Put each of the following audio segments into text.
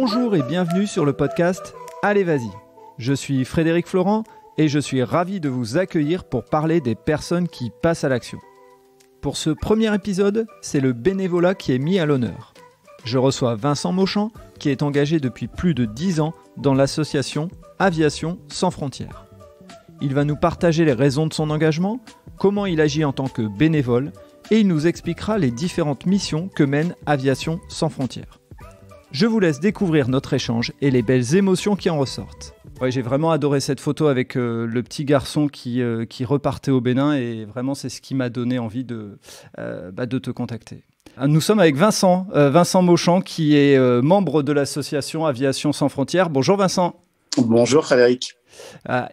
Bonjour et bienvenue sur le podcast Allez vas-y. Je suis Frédéric Florent et je suis ravi de vous accueillir pour parler des personnes qui passent à l'action. Pour ce premier épisode, c'est le bénévolat qui est mis à l'honneur. Je reçois Vincent Mauchamp qui est engagé depuis plus de 10 ans dans l'association Aviation sans frontières. Il va nous partager les raisons de son engagement, comment il agit en tant que bénévole et il nous expliquera les différentes missions que mène Aviation sans frontières. Je vous laisse découvrir notre échange et les belles émotions qui en ressortent. Ouais, j'ai vraiment adoré cette photo avec le petit garçon qui repartait au Bénin et vraiment c'est ce qui m'a donné envie de te contacter. Nous sommes avec Vincent Mauchamp qui est membre de l'association Aviation sans frontières. Bonjour Vincent. Bonjour Frédéric.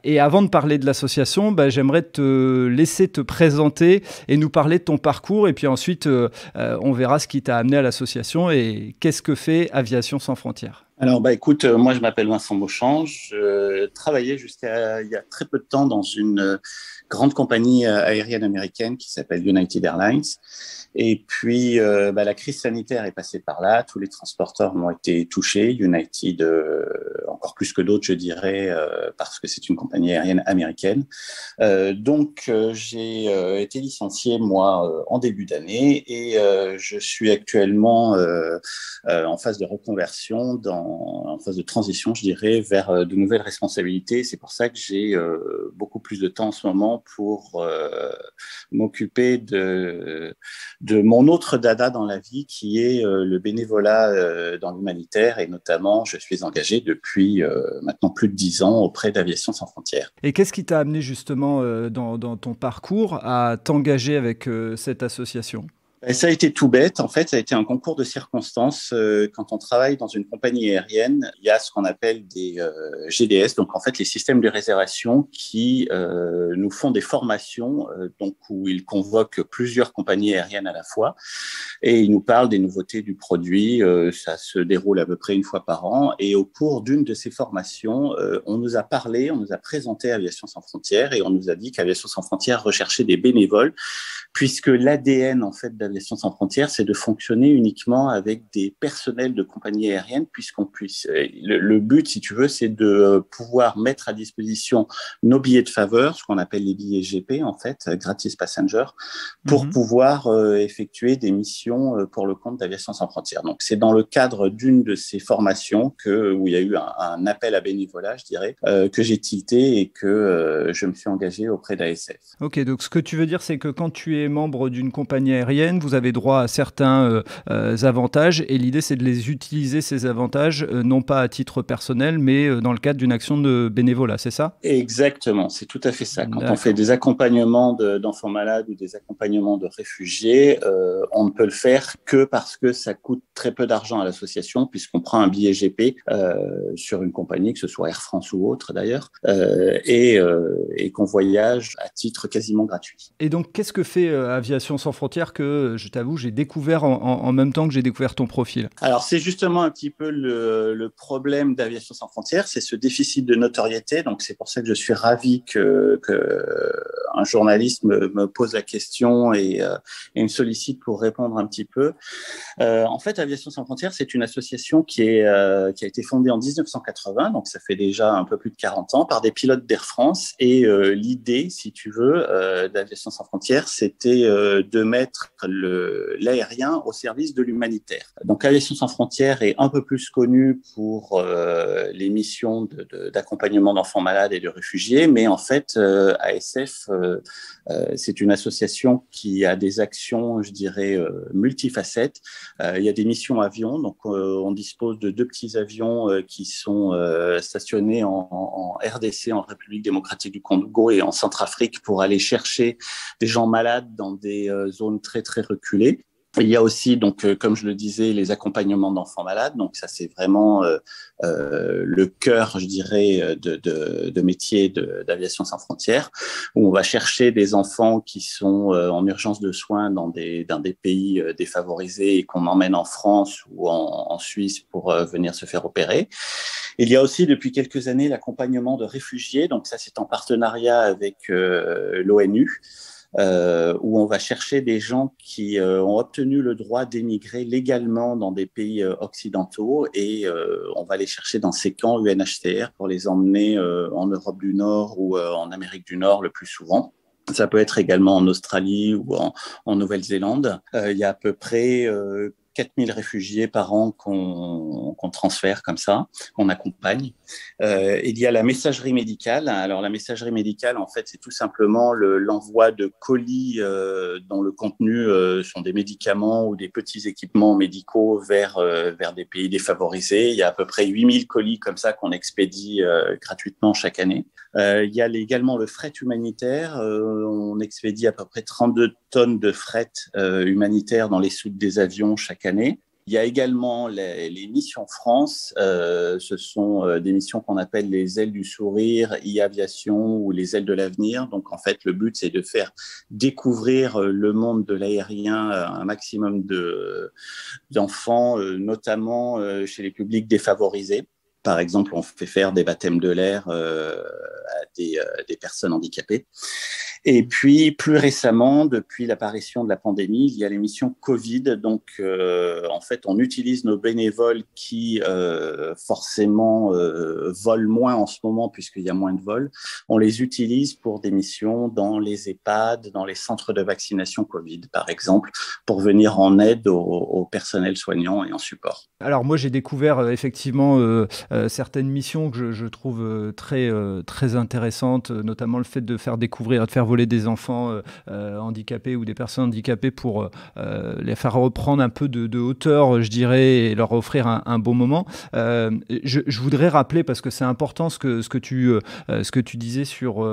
Et avant de parler de l'association, j'aimerais te laisser te présenter et nous parler de ton parcours. Et puis ensuite, on verra ce qui t'a amené à l'association et qu'est-ce que fait Aviation sans frontières. Alors, écoute, moi je m'appelle Vincent Mauchamp. Je travaillais jusqu'à il y a très peu de temps dans une grande compagnie aérienne américaine qui s'appelle United Airlines. Et puis, la crise sanitaire est passée par là. Tous les transporteurs ont été touchés. United, encore plus que d'autres, je dirais, parce que c'est une compagnie aérienne américaine. Donc, j'ai été licencié, moi, en début d'année. Et je suis actuellement en phase de reconversion, en phase de transition, je dirais, vers de nouvelles responsabilités. C'est pour ça que j'ai beaucoup plus de temps en ce moment pour m'occuper de mon autre dada dans la vie, qui est le bénévolat dans l'humanitaire. Et notamment, je suis engagé depuis maintenant plus de 10 ans auprès d'Aviation sans frontières. Et qu'est-ce qui t'a amené justement dans ton parcours à t'engager avec cette association ? Ça a été tout bête. En fait, ça a été un concours de circonstances. Quand on travaille dans une compagnie aérienne, il y a ce qu'on appelle des GDS, donc en fait les systèmes de réservation qui nous font des formations, donc où ils convoquent plusieurs compagnies aériennes à la fois et ils nous parlent des nouveautés du produit. Ça se déroule à peu près une fois par an et au cours d'une de ces formations, on nous a présenté Aviation sans frontières et on nous a dit qu'Aviation sans frontières recherchait des bénévoles, puisque l'ADN en fait d'Aviation sans frontières, c'est de fonctionner uniquement avec des personnels de compagnies aériennes, le but, si tu veux, c'est de pouvoir mettre à disposition nos billets de faveur, ce qu'on appelle les billets GP, en fait, gratis passenger, pour pouvoir effectuer des missions pour le compte d'Aviation sans frontières. Donc, c'est dans le cadre d'une de ces formations où il y a eu un appel à bénévolat, je dirais, que j'ai tilté et que je me suis engagé auprès d'ASF. Ok, donc ce que tu veux dire, c'est que quand tu es membre d'une compagnie aérienne, vous avez droit à certains avantages et l'idée, c'est de les utiliser, ces avantages, non pas à titre personnel, mais dans le cadre d'une action de bénévolat, c'est ça ? Exactement, c'est tout à fait ça. Quand on fait des accompagnements d'enfants malades ou des accompagnements de réfugiés, on ne peut le faire que parce que ça coûte très peu d'argent à l'association, puisqu'on prend un billet GP sur une compagnie, que ce soit Air France ou autre d'ailleurs, et qu'on voyage à titre quasiment gratuit. Et donc, qu'est-ce que fait Aviation sans frontières que, je t'avoue, j'ai découvert en même temps que j'ai découvert ton profil ? Alors, c'est justement un petit peu le problème d'Aviation sans frontières, c'est ce déficit de notoriété. Donc, c'est pour ça que je suis ravi que un journaliste me pose la question et me sollicite pour répondre un petit peu. En fait, Aviation sans frontières, c'est une association qui a été fondée en 1980, donc ça fait déjà un peu plus de 40 ans, par des pilotes d'Air France. Et l'idée, si tu veux, d'Aviation sans frontières, c'était de mettre l'aérien au service de l'humanitaire. Donc, Aviation sans frontières est un peu plus connue pour les missions d'accompagnement d'enfants malades et de réfugiés, mais en fait, ASF, c'est une association qui a des actions, je dirais, multifacettes. Il y a des missions avions, donc on dispose de 2 petits avions qui sont stationnés en RDC, en République démocratique du Congo et en Centrafrique pour aller chercher des gens malades dans des zones très très reculées. Il y a aussi, donc, comme je le disais, les accompagnements d'enfants malades. Donc, ça, c'est vraiment le cœur, je dirais, de métier d'Aviation sans frontières, où on va chercher des enfants qui sont en urgence de soins dans des pays défavorisés et qu'on emmène en France ou en Suisse pour venir se faire opérer. Il y a aussi, depuis quelques années, l'accompagnement de réfugiés. Donc, ça, c'est en partenariat avec l'ONU. où on va chercher des gens qui ont obtenu le droit d'émigrer légalement dans des pays occidentaux et on va les chercher dans ces camps UNHCR pour les emmener en Europe du Nord ou en Amérique du Nord le plus souvent. Ça peut être également en Australie ou en Nouvelle-Zélande. Il y a à peu près 4000 réfugiés par an qu'on transfère comme ça, qu'on accompagne. Il y a la messagerie médicale. Alors la messagerie médicale, en fait, c'est tout simplement l'envoi de colis dont le contenu sont des médicaments ou des petits équipements médicaux vers des pays défavorisés. Il y a à peu près 8000 colis comme ça qu'on expédie gratuitement chaque année. Il y a également le fret humanitaire. On expédie à peu près 32 tonnes de fret humanitaire dans les soutes des avions chaque année. Il y a également les missions France. Ce sont des missions qu'on appelle les ailes du sourire, e-aviation ou les ailes de l'avenir. Donc, en fait, le but, c'est de faire découvrir le monde de l'aérien à un maximum d'enfants, notamment chez les publics défavorisés. Par exemple, on fait faire des baptêmes de l'air à des personnes handicapées. Et puis, plus récemment, depuis l'apparition de la pandémie, il y a les missions Covid. Donc, en fait, on utilise nos bénévoles qui, forcément, volent moins en ce moment puisqu'il y a moins de vols. On les utilise pour des missions dans les EHPAD, dans les centres de vaccination Covid, par exemple, pour venir en aide au personnel soignant et en support. Alors, moi, j'ai découvert effectivement certaines missions que je trouve très intéressantes, notamment le fait de faire découvrir, de faire voler des enfants handicapés ou des personnes handicapées pour les faire reprendre un peu de hauteur, je dirais, et leur offrir un bon moment. Je voudrais rappeler, parce que c'est important ce que tu disais sur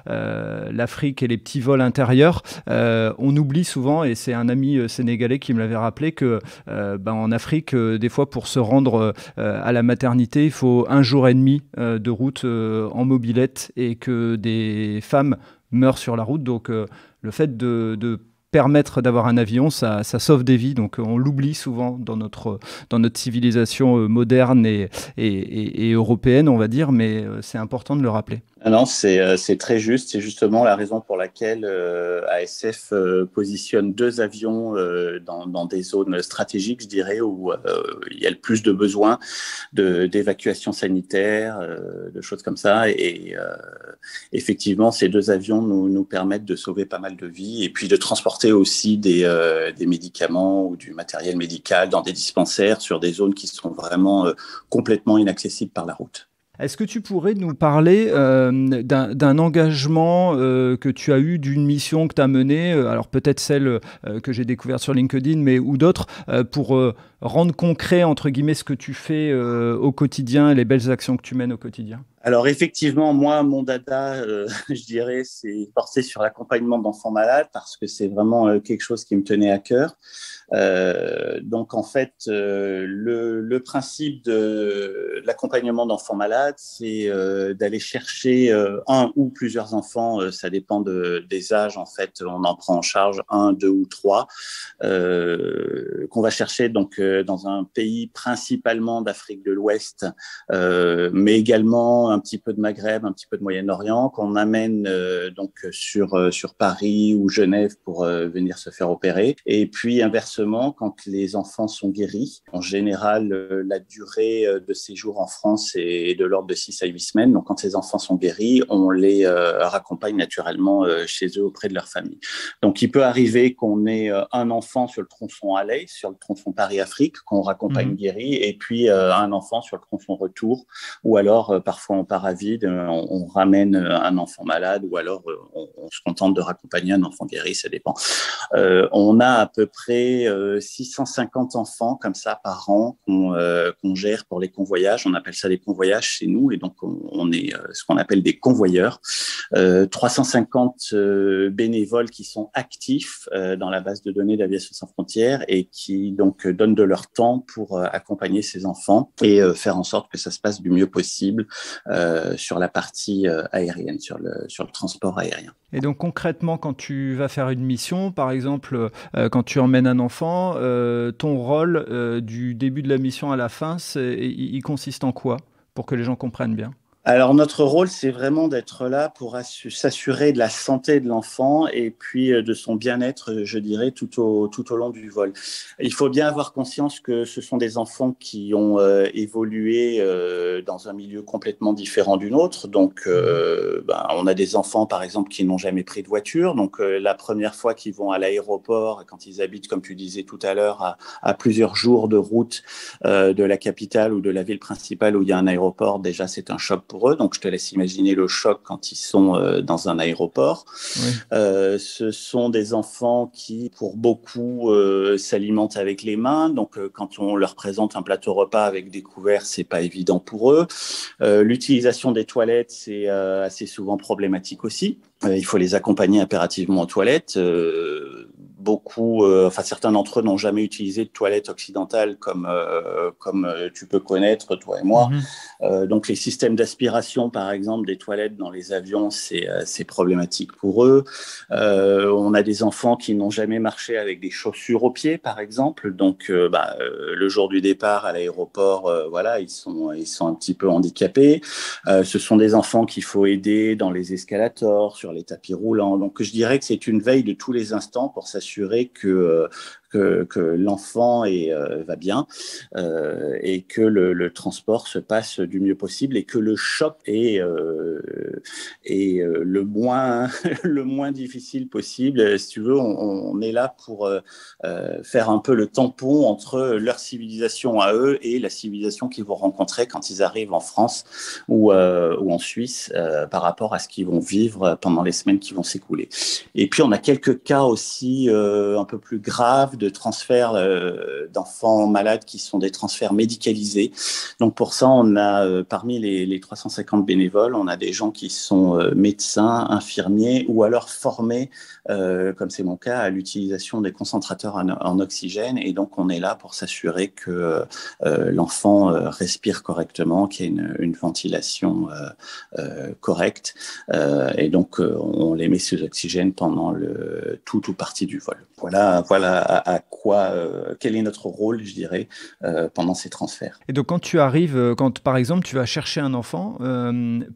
l'Afrique et les petits vols intérieurs. On oublie souvent, et c'est un ami sénégalais qui me l'avait rappelé, que en Afrique, des fois, pour se rendre à la maternité, il faut 1 jour et demi de route en mobilette, et que des femmes meurent sur la route. Donc le fait de permettre d'avoir un avion, ça sauve des vies. Donc on l'oublie souvent dans notre civilisation moderne et européenne, on va dire, mais c'est important de le rappeler. Non, c'est très juste. C'est justement la raison pour laquelle ASF positionne 2 avions dans des zones stratégiques, je dirais, où il y a le plus de besoins d'évacuation sanitaire, de choses comme ça. Et effectivement, ces 2 avions nous permettent de sauver pas mal de vies et puis de transporter aussi des médicaments ou du matériel médical dans des dispensaires sur des zones qui sont vraiment complètement inaccessibles par la route. Est-ce que tu pourrais nous parler d'un engagement que tu as eu, d'une mission que tu as menée, alors peut-être celle que j'ai découverte sur LinkedIn, mais ou d'autres, pour rendre concret, entre guillemets, ce que tu fais au quotidien et les belles actions que tu mènes au quotidien? Alors effectivement, moi, mon dada, je dirais, c'est porté sur l'accompagnement d'enfants malades parce que c'est vraiment quelque chose qui me tenait à cœur. Donc en fait, le principe de l'accompagnement d'enfants malades, c'est d'aller chercher un ou plusieurs enfants, ça dépend des âges en fait. On en prend en charge 1, 2 ou 3, qu'on va chercher donc dans un pays principalement d'Afrique de l'Ouest, mais également un petit peu de Maghreb, un petit peu de Moyen-Orient, qu'on amène donc sur Paris ou Genève pour venir se faire opérer. Et puis inversement, quand les enfants sont guéris, en général, la durée de séjour en France est de l'ordre de 6 à 8 semaines. Donc quand ces enfants sont guéris, on les raccompagne naturellement chez eux auprès de leur famille. Donc il peut arriver qu'on ait un enfant sur le tronçon aller, sur le tronçon Paris-Afrique, qu'on raccompagne guéri, et puis un enfant sur le tronçon retour, ou alors parfois on part à vide, on ramène un enfant malade, ou alors on se contente de raccompagner un enfant guéri, ça dépend. On a à peu près 650 enfants comme ça par an qu'on gère pour les convoyages. On appelle ça des convoyages chez nous, et donc on est ce qu'on appelle des convoyeurs. 350 bénévoles qui sont actifs dans la base de données d'Aviation Sans Frontières et qui donc donnent de leur temps pour accompagner ces enfants et faire en sorte que ça se passe du mieux possible sur la partie aérienne, sur le transport aérien. Et donc concrètement, quand tu vas faire une mission, par exemple, quand tu emmènes un enfant, ton rôle du début de la mission à la fin, il consiste en quoi, pour que les gens comprennent bien? Alors, notre rôle, c'est vraiment d'être là pour s'assurer de la santé de l'enfant et puis de son bien-être, je dirais, tout au long du vol. Il faut bien avoir conscience que ce sont des enfants qui ont évolué dans un milieu complètement différent du nôtre. Donc, on a des enfants, par exemple, qui n'ont jamais pris de voiture. Donc, la première fois qu'ils vont à l'aéroport, quand ils habitent, comme tu disais tout à l'heure, à plusieurs jours de route de la capitale ou de la ville principale où il y a un aéroport, déjà, c'est un choc pour eux. Donc, je te laisse imaginer le choc quand ils sont dans un aéroport. Oui. Ce sont des enfants qui, pour beaucoup, s'alimentent avec les mains. Donc, quand on leur présente un plateau repas avec des couverts, c'est pas évident pour eux. L'utilisation des toilettes, c'est assez souvent problématique aussi. Il faut les accompagner impérativement aux toilettes. Certains d'entre eux n'ont jamais utilisé de toilette occidentale comme tu peux connaître, toi et moi. Donc, les systèmes d'aspiration, par exemple, des toilettes dans les avions, c'est problématique pour eux. On a des enfants qui n'ont jamais marché avec des chaussures aux pieds, par exemple. Donc, le jour du départ à l'aéroport, ils sont un petit peu handicapés. Ce sont des enfants qu'il faut aider dans les escalators, sur les tapis roulants. Donc, je dirais que c'est une veille de tous les instants pour s'assurer que l'enfant va bien et que le transport se passe du mieux possible et que le choc est le moins difficile possible. Si tu veux, on est là pour faire un peu le tampon entre leur civilisation à eux et la civilisation qu'ils vont rencontrer quand ils arrivent en France ou en Suisse par rapport à ce qu'ils vont vivre pendant les semaines qui vont s'écouler. Et puis, on a quelques cas aussi un peu plus graves de transferts d'enfants malades qui sont des transferts médicalisés. Donc, pour ça, on a parmi les 350 bénévoles, on a des gens qui sont médecins, infirmiers ou alors formés, comme c'est mon cas, à l'utilisation des concentrateurs en oxygène. Et donc, on est là pour s'assurer que l'enfant respire correctement, qu'il y ait une ventilation correcte. Et donc, on les met sous oxygène pendant tout ou partie du vol. Voilà quel est notre rôle, je dirais, pendant ces transferts. Et donc, quand tu arrives, quand par exemple, tu vas chercher un enfant,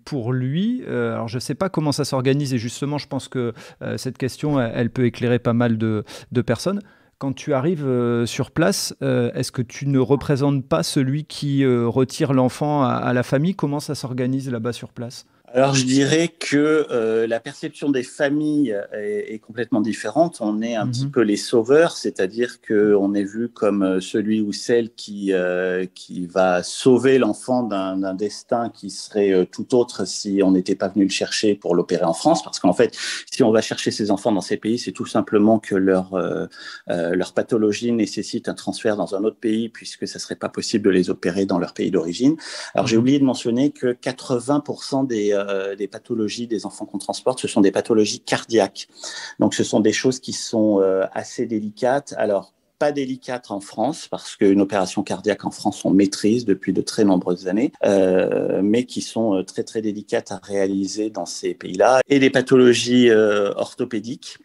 pour lui, alors je ne sais pas comment ça s'organise, et justement, je pense que cette question, elle peut éclairer pas mal de personnes. Quand tu arrives sur place, est-ce que tu ne représentes pas celui qui retire l'enfant à la famille? Comment ça s'organise là-bas sur place? Alors, je dirais que la perception des familles est complètement différente. On est un petit peu les sauveurs, c'est-à-dire qu'on est vu comme celui ou celle qui va sauver l'enfant d'un destin qui serait tout autre si on n'était pas venu le chercher pour l'opérer en France. Parce qu'en fait, si on va chercher ces enfants dans ces pays, c'est tout simplement que leur pathologie nécessite un transfert dans un autre pays, puisque ça ne serait pas possible de les opérer dans leur pays d'origine. Alors, j'ai oublié de mentionner que 80% des pathologies des enfants qu'on transporte, ce sont des pathologies cardiaques. Donc, ce sont des choses qui sont assez délicates. Alors, pas délicates en France, parce qu'une opération cardiaque en France, on maîtrise depuis de très nombreuses années, mais qui sont très, très délicates à réaliser dans ces pays-là. Et des pathologies orthopédiques.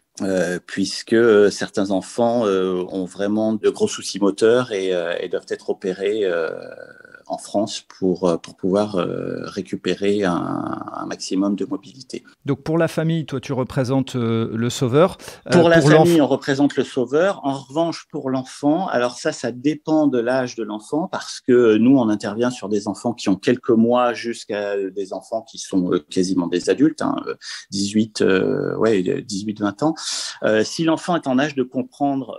Puisque certains enfants ont vraiment de gros soucis moteurs et doivent être opérés en France pour pouvoir récupérer un maximum de mobilité. Donc pour la famille, toi tu représentes le sauveur. Pour la famille, on représente le sauveur. En revanche, pour l'enfant, alors ça dépend de l'âge de l'enfant, parce que nous, on intervient sur des enfants qui ont quelques mois jusqu'à des enfants qui sont quasiment des adultes, 18-20 ans. Si l'enfant est en âge de comprendre,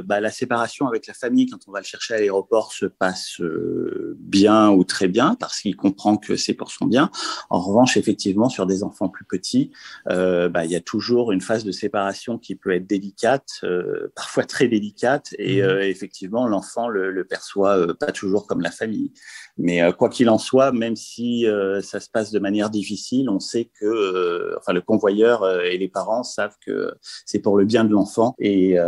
la séparation avec la famille quand on va le chercher à l'aéroport se passe bien ou très bien, parce qu'il comprend que c'est pour son bien. En revanche, effectivement, sur des enfants plus petits, il y a toujours une phase de séparation qui peut être délicate, parfois très délicate, et effectivement, l'enfant le perçoit pas toujours comme la famille. Mais quoi qu'il en soit, même si ça se passe de manière difficile, on sait que le convoyeur et les parents savent que c'est pour le bien de l'enfant, et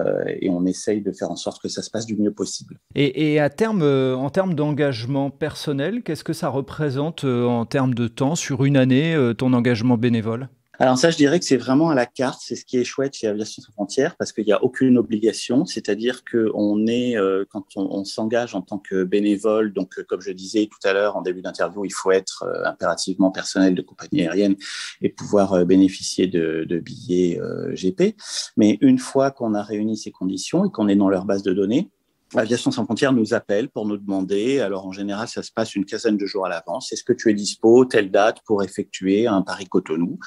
on essaye de faire en sorte que ça se passe du mieux possible. Et à terme, en termes d'engagement personnel, qu'est-ce que ça représente en termes de temps sur une année, ton engagement bénévole ? Alors ça, je dirais que c'est vraiment à la carte. C'est ce qui est chouette chez Aviation Sans Frontières parce qu'il n'y a aucune obligation. C'est-à-dire qu'on est, quand on s'engage en tant que bénévole, donc comme je disais tout à l'heure en début d'interview, il faut être impérativement personnel de compagnie aérienne et pouvoir bénéficier de billets GP. Mais une fois qu'on a réuni ces conditions et qu'on est dans leur base de données, Aviation Sans Frontières nous appelle pour nous demander, alors en général ça se passe une quinzaine de jours à l'avance, est-ce que tu es dispo telle date pour effectuer un Paris-Cotonou?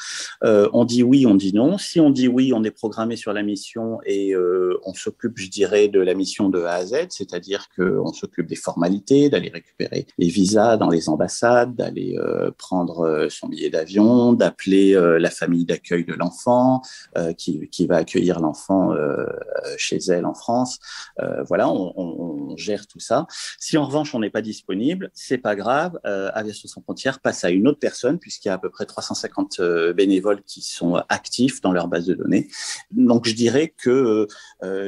On dit oui, on dit non. Si on dit oui, on est programmé sur la mission et on s'occupe, je dirais, de la mission de A à Z, c'est-à-dire qu'on s'occupe des formalités, d'aller récupérer les visas dans les ambassades, d'aller prendre son billet d'avion, d'appeler la famille d'accueil de l'enfant qui va accueillir l'enfant chez elle en France. Voilà, on gère tout ça. Si en revanche on n'est pas disponible, c'est pas grave. Aviation Sans Frontières passe à une autre personne puisqu'il y a à peu près 350 bénévoles qui sont actifs dans leur base de données. Donc je dirais que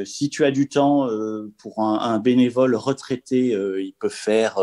si tu as du temps pour un bénévole retraité, il peut faire,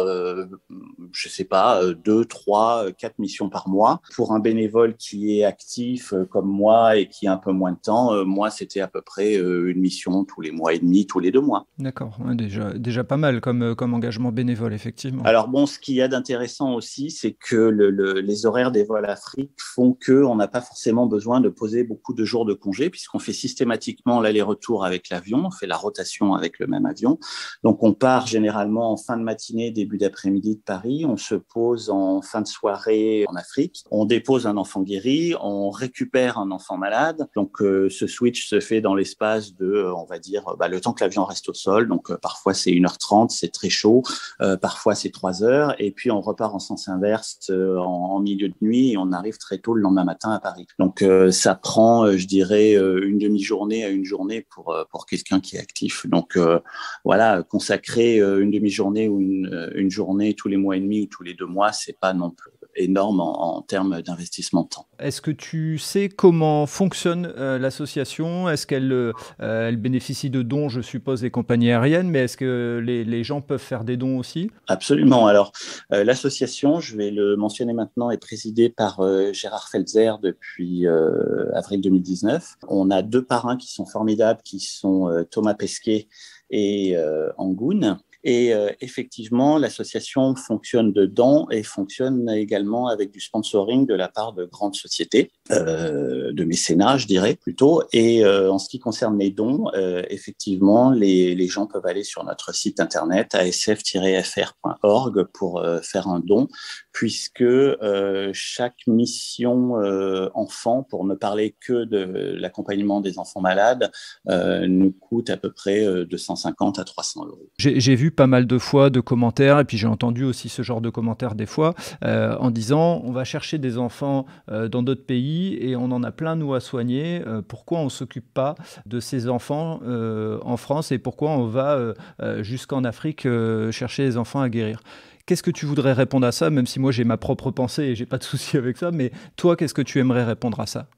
je sais pas, 2, 3, 4 missions par mois. Pour un bénévole qui est actif comme moi et qui a un peu moins de temps, moi c'était à peu près une mission tous les mois et demi, tous les 2 mois. D'accord, ouais, déjà pas mal comme engagement bénévole, effectivement. Alors bon, ce qu'il y a d'intéressant aussi, c'est que les horaires des vols Afrique font qu'on n'a pas forcément besoin de poser beaucoup de jours de congé, puisqu'on fait systématiquement l'aller-retour avec l'avion, on fait la rotation avec le même avion. Donc on part généralement en fin de matinée, début d'après-midi de Paris, on se pose en fin de soirée en Afrique, on dépose un enfant guéri, on récupère un enfant malade. Donc ce switch se fait dans l'espace de, on va dire, le temps que l'avion reste au sol. Donc parfois c'est 1h30, c'est très chaud, parfois c'est 3 heures, et puis on repart en sens inverse en milieu de nuit et on arrive très tôt le lendemain matin à Paris. Donc ça prend, je dirais, une demi-journée à une journée pour quelqu'un qui est actif. Donc voilà, consacrer une demi-journée ou une journée tous les mois et demi ou tous les 2 mois, c'est pas non plus énorme en termes d'investissement de temps. Est-ce que tu sais comment fonctionne l'association? Est-ce qu'elle elle bénéficie de dons, je suppose, des compagnies aériennes, mais est-ce que les gens peuvent faire des dons aussi? Absolument. Alors, l'association, je vais le mentionner maintenant, est présidée par Gérard Felzer depuis avril 2019. On a 2 parrains qui sont formidables, qui sont Thomas Pesquet et Angoun. Et effectivement, l'association fonctionne dedans et fonctionne également avec du sponsoring de la part de grandes sociétés, de mécénat, je dirais plutôt. Et en ce qui concerne les dons, effectivement, les gens peuvent aller sur notre site internet asf-fr.org pour faire un don, puisque chaque mission enfant, pour ne parler que de l'accompagnement des enfants malades, nous coûte à peu près 250 à 300 euros. J'ai vu pas mal de fois de commentaires, et puis j'ai entendu aussi ce genre de commentaires des fois, en disant on va chercher des enfants dans d'autres pays et on en a plein nous à soigner, pourquoi on ne s'occupe pas de ces enfants en France et pourquoi on va jusqu'en Afrique chercher les enfants à guérir? Qu'est-ce que tu voudrais répondre à ça, même si moi j'ai ma propre pensée et j'ai pas de souci avec ça, mais toi, qu'est-ce que tu aimerais répondre à ça?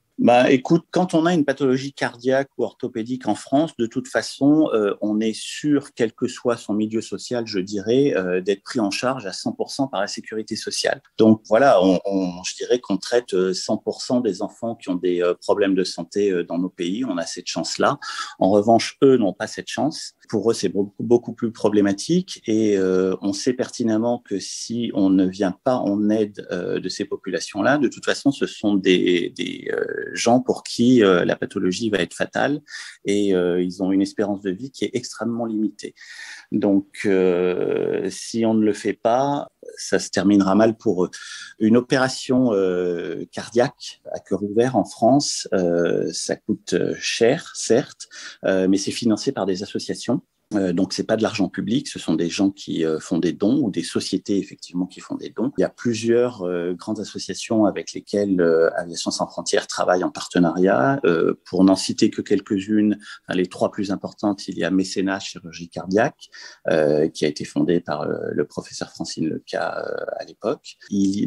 Écoute, quand on a une pathologie cardiaque ou orthopédique en France, de toute façon, on est sûr, quel que soit son milieu social, je dirais, d'être pris en charge à 100% par la sécurité sociale. Donc voilà, je dirais qu'on traite 100% des enfants qui ont des problèmes de santé dans nos pays. On a cette chance-là. En revanche, eux n'ont pas cette chance. Pour eux, c'est beaucoup plus problématique et on sait pertinemment que si on ne vient pas en aide de ces populations-là, de toute façon, ce sont des gens pour qui la pathologie va être fatale et ils ont une espérance de vie qui est extrêmement limitée. Donc, si on ne le fait pas, ça se terminera mal pour eux. Une opération cardiaque à cœur ouvert en France, ça coûte cher, certes, mais c'est financé par des associations. Donc, c'est pas de l'argent public, ce sont des gens qui font des dons ou des sociétés effectivement qui font des dons. Il y a plusieurs grandes associations avec lesquelles Aviation Sans Frontières travaille en partenariat. Pour n'en citer que quelques-unes, les 3 plus importantes, il y a Mécénat Chirurgie Cardiaque, qui a été fondé par le professeur Francine Leca à l'époque.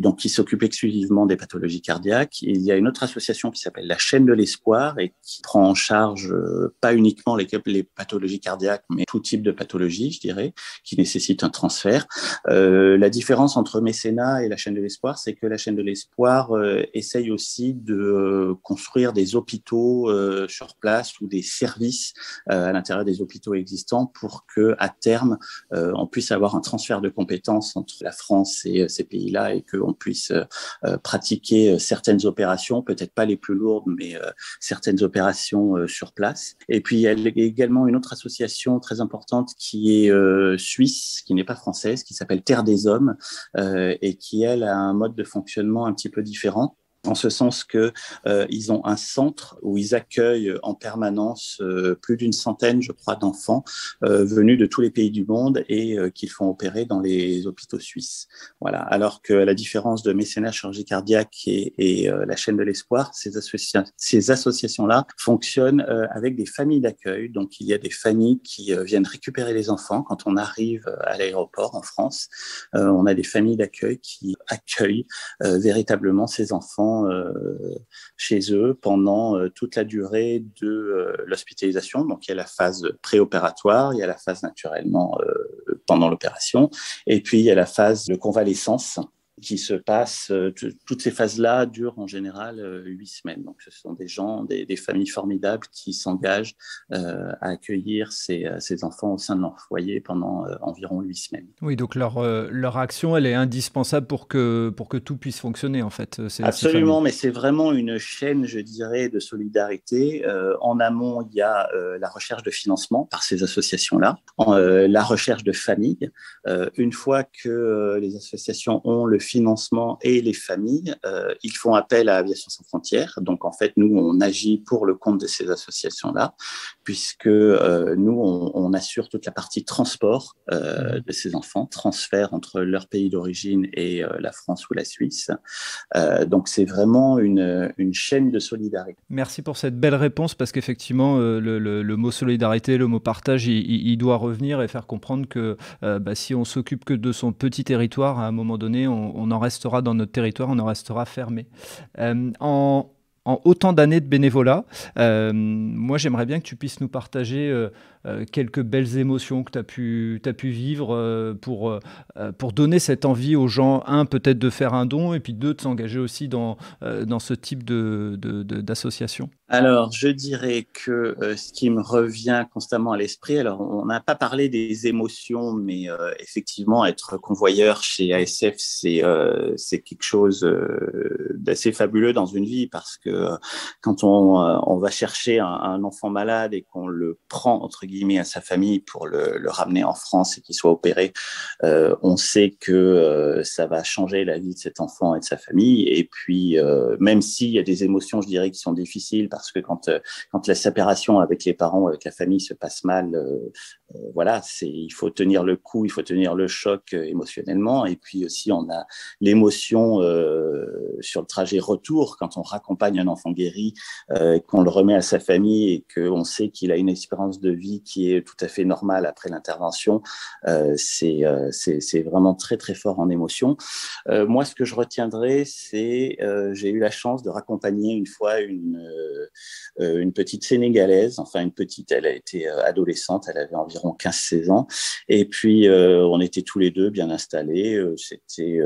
Donc, qui s'occupe exclusivement des pathologies cardiaques. Il y a une autre association qui s'appelle la Chaîne de l'Espoir et qui prend en charge pas uniquement les pathologies cardiaques, mais tout type de pathologie, je dirais, qui nécessite un transfert. La différence entre Mécénat et la chaîne de l'Espoir, c'est que la chaîne de l'Espoir essaye aussi de construire des hôpitaux sur place ou des services à l'intérieur des hôpitaux existants pour que, à terme, on puisse avoir un transfert de compétences entre la France et ces pays-là et qu'on puisse pratiquer certaines opérations, peut-être pas les plus lourdes, mais certaines opérations sur place. Et puis, il y a également une autre association très importante qui est suisse, qui n'est pas française, qui s'appelle Terre des Hommes et qui, elle, a un mode de fonctionnement un petit peu différent. En ce sens que ils ont un centre où ils accueillent en permanence plus d'une centaine, je crois, d'enfants venus de tous les pays du monde et qu'ils font opérer dans les hôpitaux suisses. Voilà. Alors que la différence de Mécénat Chirurgie Cardiaque et la chaîne de l'Espoir, ces associations-là fonctionnent avec des familles d'accueil. Donc, il y a des familles qui viennent récupérer les enfants quand on arrive à l'aéroport en France. On a des familles d'accueil qui accueillent véritablement ces enfants chez eux pendant toute la durée de l'hospitalisation. Donc, il y a la phase préopératoire, il y a la phase naturellement pendant l'opération, et puis il y a la phase de convalescence qui se passe, toutes ces phases-là durent en général 8 semaines. Donc, ce sont des gens, des familles formidables qui s'engagent à accueillir ces enfants au sein de leur foyer pendant environ 8 semaines. Oui, donc leur action, elle est indispensable pour que tout puisse fonctionner, en fait. Absolument, mais c'est vraiment une chaîne, je dirais, de solidarité. En amont, il y a la recherche de financement par ces associations-là, la recherche de familles. Une fois que les associations ont le financement et les familles, ils font appel à Aviation Sans Frontières. Donc, en fait, nous, on agit pour le compte de ces associations-là, puisque nous, on assure toute la partie transport de ces enfants, transfert entre leur pays d'origine et la France ou la Suisse. Donc, c'est vraiment une chaîne de solidarité. Merci pour cette belle réponse, parce qu'effectivement, le mot solidarité, le mot partage, il doit revenir et faire comprendre que si on s'occupe que de son petit territoire, à un moment donné, on en restera dans notre territoire, on en restera fermé. En autant d'années de bénévolat, moi j'aimerais bien que tu puisses nous partager quelques belles émotions que tu as pu vivre pour donner cette envie aux gens, un, peut-être de faire un don, et puis deux, de s'engager aussi dans ce type d'association. Alors, je dirais que ce qui me revient constamment à l'esprit, alors on n'a pas parlé des émotions, mais effectivement, être convoyeur chez ASF, c'est quelque chose d'assez fabuleux dans une vie, parce que quand on va chercher un enfant malade et qu'on le prend, entre guillemets, à sa famille pour le ramener en France et qu'il soit opéré, on sait que ça va changer la vie de cet enfant et de sa famille. Et puis, même s'il y a des émotions, je dirais, qui sont difficiles, parce que quand la séparation avec les parents, avec la famille se passe mal, voilà, il faut tenir le coup, il faut tenir le choc émotionnellement. Et puis aussi, on a l'émotion sur le trajet retour, quand on raccompagne un enfant guéri, qu'on le remet à sa famille et qu'on sait qu'il a une espérance de vie qui est tout à fait normale après l'intervention. C'est vraiment très, très fort en émotion. Moi, ce que je retiendrai, c'est j'ai eu la chance de raccompagner une fois une petite Sénégalaise, enfin une petite, elle a été adolescente, elle avait environ 15-16 ans, et puis on était tous les deux bien installés, c'était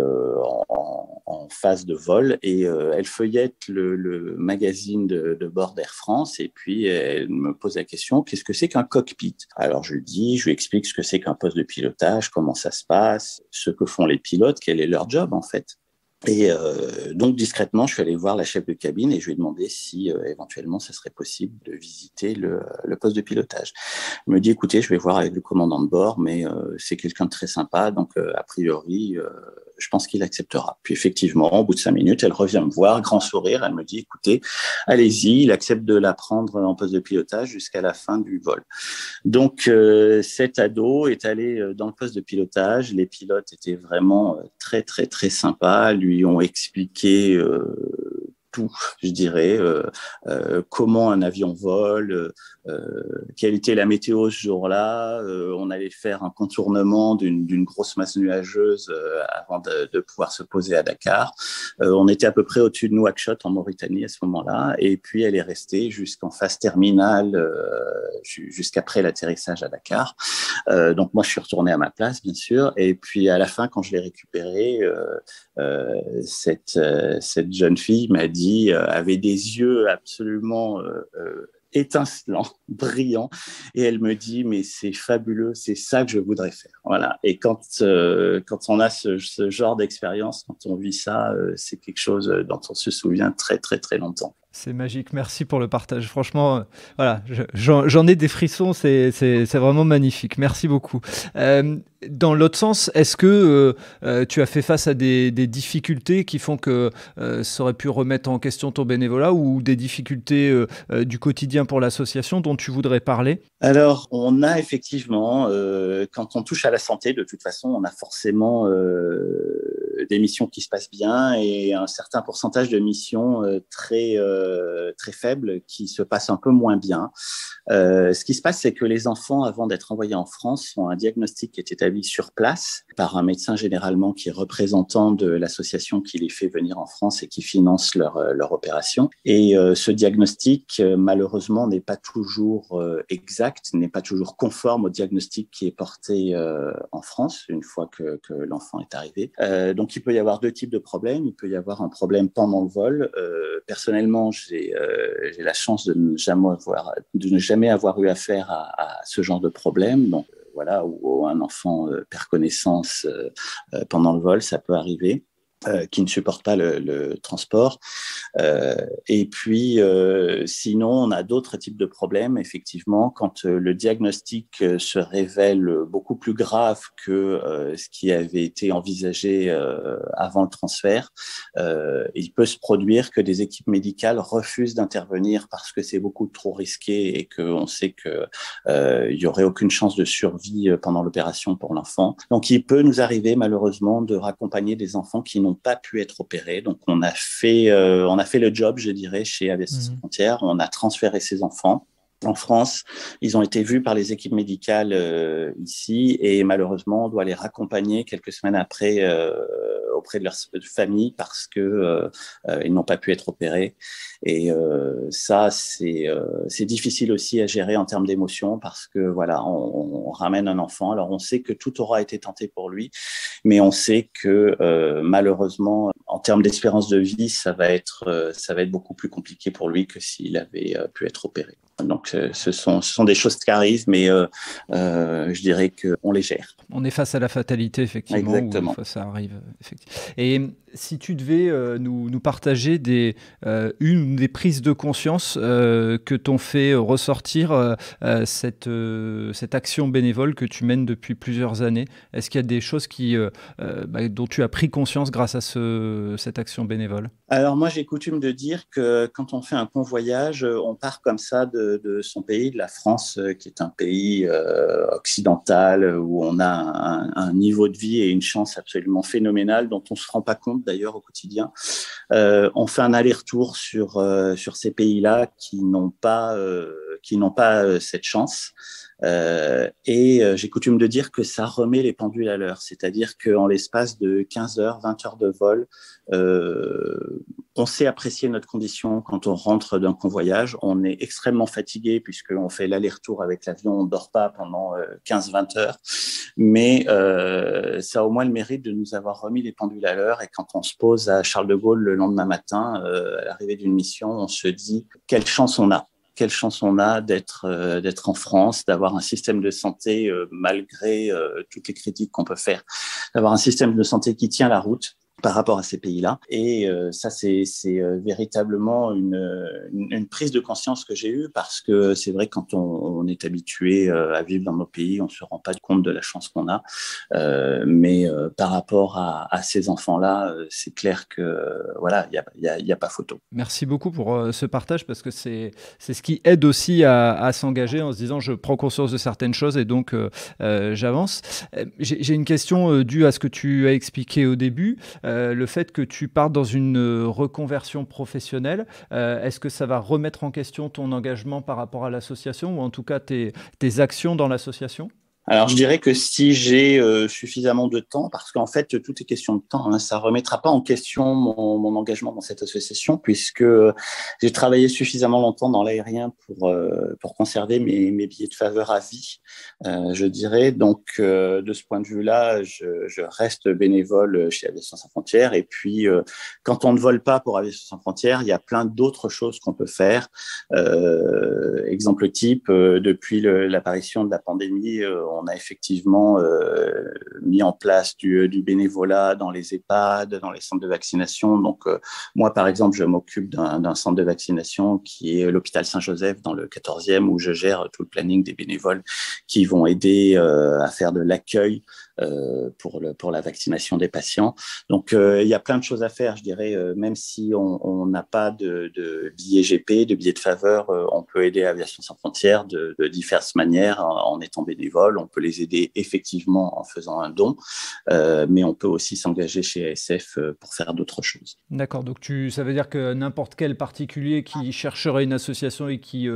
en phase de vol, et elle feuillette le magazine de bord d'Air France, et puis elle me pose la question, qu'est-ce que c'est qu'un cockpit? Alors je lui explique ce que c'est qu'un poste de pilotage, comment ça se passe, ce que font les pilotes, quel est leur job en fait. Et donc discrètement, je suis allé voir la chef de cabine et je lui ai demandé si éventuellement ça serait possible de visiter le poste de pilotage. Elle me dit, écoutez, je vais voir avec le commandant de bord, mais c'est quelqu'un de très sympa, donc a priori, je pense qu'il acceptera. Puis effectivement, au bout de 5 minutes, elle revient me voir, grand sourire, elle me dit, écoutez, allez-y, il accepte de la prendre en poste de pilotage jusqu'à la fin du vol. Donc cet ado est allé dans le poste de pilotage, les pilotes étaient vraiment très, très, très sympas, lui ont expliqué tout, je dirais. Comment un avion vole, quelle était la météo ce jour-là. On allait faire un contournement d'une grosse masse nuageuse avant de pouvoir se poser à Dakar. On était à peu près au-dessus de Nouakchott en Mauritanie à ce moment-là, et puis elle est restée jusqu'en phase terminale, jusqu'après l'atterrissage à Dakar. Donc moi je suis retourné à ma place bien sûr, et puis à la fin quand je l'ai récupérée, cette jeune fille m'a dit, avait des yeux absolument étincelant, brillant, et elle me dit mais c'est fabuleux, c'est ça que je voudrais faire. Voilà. Et quand on a ce genre d'expérience, quand on vit ça, c'est quelque chose dont on se souvient très très très longtemps. C'est magique, merci pour le partage. Franchement, voilà, j'en ai des frissons, c'est vraiment magnifique. Merci beaucoup. Dans l'autre sens, est-ce que tu as fait face à des difficultés qui font que ça aurait pu remettre en question ton bénévolat, ou des difficultés du quotidien pour l'association dont tu voudrais parler? Alors, on a effectivement, quand on touche à la santé, de toute façon, on a forcément des missions qui se passent bien et un certain pourcentage de missions très faibles qui se passent un peu moins bien. Ce qui se passe, c'est que les enfants, avant d'être envoyés en France, ont un diagnostic qui est établi sur place par un médecin généralement qui est représentant de l'association qui les fait venir en France et qui finance leur opération. Et ce diagnostic, malheureusement, n'est pas toujours exact, n'est pas toujours conforme au diagnostic qui est porté en France une fois que l'enfant est arrivé. Donc, il peut y avoir deux types de problèmes. Il peut y avoir un problème pendant le vol. Personnellement, j'ai la chance de ne jamais avoir eu affaire à ce genre de problème. Donc, voilà, où un enfant perd connaissance pendant le vol, ça peut arriver. Qui ne supportent pas le transport. Et puis, sinon, on a d'autres types de problèmes, effectivement, quand le diagnostic se révèle beaucoup plus grave que ce qui avait été envisagé avant le transfert. Il peut se produire que des équipes médicales refusent d'intervenir parce que c'est beaucoup trop risqué et qu'on sait qu'il n'y aurait aucune chance de survie pendant l'opération pour l'enfant. Donc, il peut nous arriver, malheureusement, de raccompagner des enfants qui n'ont pas pu être opérés. Donc, on a fait le job, je dirais, chez Aviation Sans Frontières. On a transféré ces enfants en France. Ils ont été vus par les équipes médicales ici et malheureusement, on doit les raccompagner quelques semaines après auprès de leur famille parce que ils n'ont pas pu être opérés. Et ça, c'est difficile aussi à gérer en termes d'émotion parce que voilà, on ramène un enfant. Alors, on sait que tout aura été tenté pour lui, mais on sait que malheureusement, en termes d'espérance de vie, ça va être beaucoup plus compliqué pour lui que s'il avait pu être opéré. Donc, ce sont des choses qui arrivent, mais je dirais qu'on les gère. On est face à la fatalité, effectivement. Exactement. Où ça arrive, effectivement. Et si tu devais nous partager une des prises de conscience que t'ont fait ressortir cette action bénévole que tu mènes depuis plusieurs années, est-ce qu'il y a des choses dont tu as pris conscience grâce à cette action bénévole? Alors moi, j'ai coutume de dire que quand on fait un convoyage, on part comme ça de son pays, de la France, qui est un pays occidental où on a un niveau de vie et une chance absolument phénoménale dont on ne se rend pas compte d'ailleurs au quotidien. On fait un aller-retour sur ces pays-là qui n'ont pas cette chance. Et j'ai coutume de dire que ça remet les pendules à l'heure, c'est-à-dire qu'en l'espace de 15 heures, 20 heures de vol, on sait apprécier notre condition quand on rentre d'un convoyage. On est extrêmement fatigué puisqu'on fait l'aller-retour avec l'avion, on ne dort pas pendant 15-20 heures, mais ça a au moins le mérite de nous avoir remis les pendules à l'heure. Et quand on se pose à Charles de Gaulle le lendemain matin, à l'arrivée d'une mission, on se dit quelle chance on a. Quelle chance on a d'être en France, d'avoir un système de santé malgré toutes les critiques qu'on peut faire, d'avoir un système de santé qui tient la route par rapport à ces pays-là. Et ça, c'est véritablement une prise de conscience que j'ai eue parce que c'est vrai, quand on est habitué à vivre dans nos pays, on ne se rend pas compte de la chance qu'on a. Mais par rapport à ces enfants-là, c'est clair que voilà, il y a pas photo. Merci beaucoup pour ce partage parce que c'est ce qui aide aussi à s'engager en se disant je prends conscience de certaines choses et donc j'avance. J'ai une question due à ce que tu as expliqué au début. le fait que tu partes dans une reconversion professionnelle, est-ce que ça va remettre en question ton engagement par rapport à l'association ou en tout cas tes actions dans l'association ? Alors, je dirais que si j'ai suffisamment de temps, parce qu'en fait, tout est question de temps, ça ne remettra pas en question mon engagement dans cette association, puisque j'ai travaillé suffisamment longtemps dans l'aérien pour conserver mes billets de faveur à vie, je dirais. Donc, de ce point de vue-là, je reste bénévole chez Aviation Sans Frontières. Et puis, quand on ne vole pas pour Aviation Sans Frontières, il y a plein d'autres choses qu'on peut faire. Exemple type, depuis l'apparition de la pandémie, on a effectivement mis en place du bénévolat dans les EHPAD, dans les centres de vaccination. Donc, moi, par exemple, je m'occupe d'un centre de vaccination qui est l'hôpital Saint-Joseph dans le 14e, où je gère tout le planning des bénévoles qui vont aider à faire de l'accueil pour la vaccination des patients. Donc, il y a plein de choses à faire, je dirais, même si on n'a pas de billets GP, de billets de faveur, on peut aider Aviation Sans Frontières de diverses manières en étant bénévole. On peut les aider effectivement en faisant un don, mais on peut aussi s'engager chez ASF pour faire d'autres choses. D'accord, donc ça veut dire que n'importe quel particulier qui chercherait une association et qui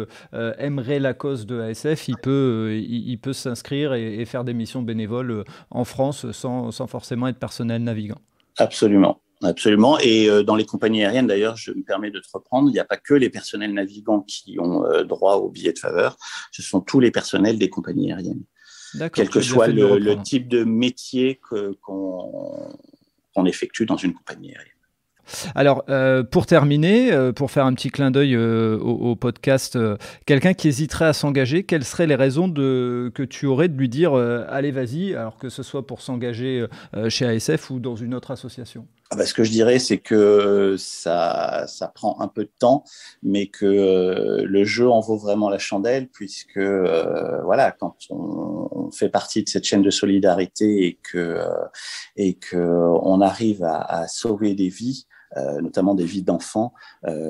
aimerait la cause de ASF, il peut s'inscrire et faire des missions bénévoles en France sans forcément être personnel navigant. Absolument. Absolument. Et dans les compagnies aériennes, d'ailleurs, je me permets de te reprendre, il n'y a pas que les personnels navigants qui ont droit aux billets de faveur, ce sont tous les personnels des compagnies aériennes. D'accord, quel que soit le type de métier qu'on effectue dans une compagnie aérienne. Alors, pour terminer, pour faire un petit clin d'œil au podcast, quelqu'un qui hésiterait à s'engager, quelles seraient les raisons que tu aurais de lui dire « allez, vas-y », alors que ce soit pour s'engager chez ASF ou dans une autre association ? Ce que je dirais, c'est que ça prend un peu de temps, mais que le jeu en vaut vraiment la chandelle, puisque quand on fait partie de cette chaîne de solidarité et que on arrive à sauver des vies, notamment des vies d'enfants,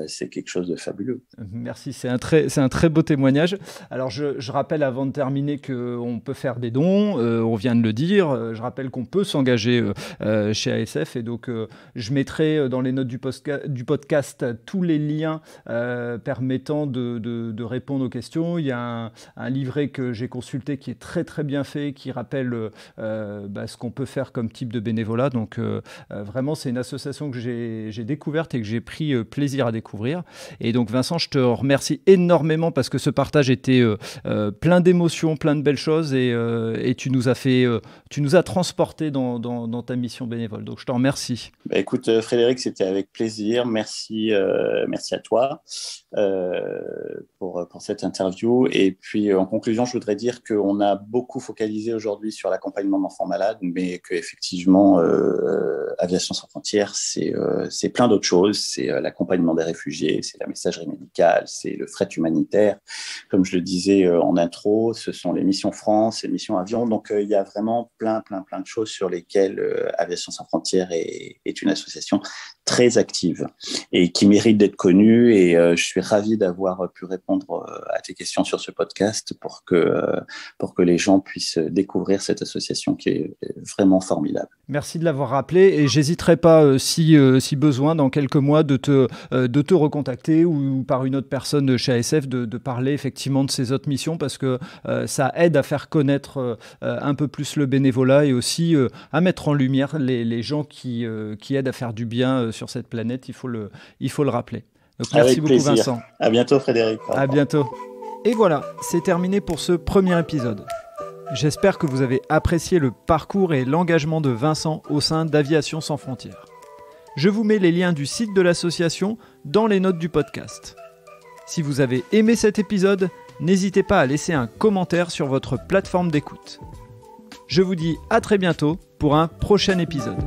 c'est quelque chose de fabuleux. Merci, c'est un très beau témoignage. Alors je rappelle avant de terminer qu'on peut faire des dons, on vient de le dire, je rappelle qu'on peut s'engager chez ASF et donc je mettrai dans les notes du podcast tous les liens permettant de répondre aux questions. Il y a un livret que j'ai consulté qui est très très bien fait, qui rappelle ce qu'on peut faire comme type de bénévolat. Donc vraiment c'est une association que j'ai découverte et que j'ai pris plaisir à découvrir. Et donc Vincent, je te remercie énormément parce que ce partage était plein d'émotions, plein de belles choses et tu nous as transporté dans ta mission bénévole. Donc je te remercie. Écoute Frédéric, c'était avec plaisir. Merci à toi pour cette interview. Et puis en conclusion, je voudrais dire qu'on a beaucoup focalisé aujourd'hui sur l'accompagnement d'enfants malades, mais qu'effectivement Aviation Sans Frontières, c'est plein d'autres choses. C'est l'accompagnement des réfugiés, c'est la messagerie médicale, c'est le fret humanitaire. Comme je le disais en intro, ce sont les missions France, les missions avion. Donc, il y a vraiment plein de choses sur lesquelles Aviation Sans Frontières est une association très active et qui mérite d'être connue. Et je suis ravi d'avoir pu répondre à tes questions sur ce podcast pour que les gens puissent découvrir cette association qui est vraiment formidable. Merci de l'avoir rappelé et j'hésiterai pas si besoin dans quelques mois de te recontacter ou par une autre personne chez ASF de parler effectivement de ces autres missions parce que ça aide à faire connaître un peu plus le bénévolat et aussi à mettre en lumière les gens qui aident à faire du bien sur cette planète, il faut le rappeler. Donc, merci beaucoup Vincent. À bientôt Frédéric. À bientôt. Et voilà, c'est terminé pour ce premier épisode. J'espère que vous avez apprécié le parcours et l'engagement de Vincent au sein d'Aviation Sans Frontières. Je vous mets les liens du site de l'association dans les notes du podcast. Si vous avez aimé cet épisode, n'hésitez pas à laisser un commentaire sur votre plateforme d'écoute. Je vous dis à très bientôt pour un prochain épisode.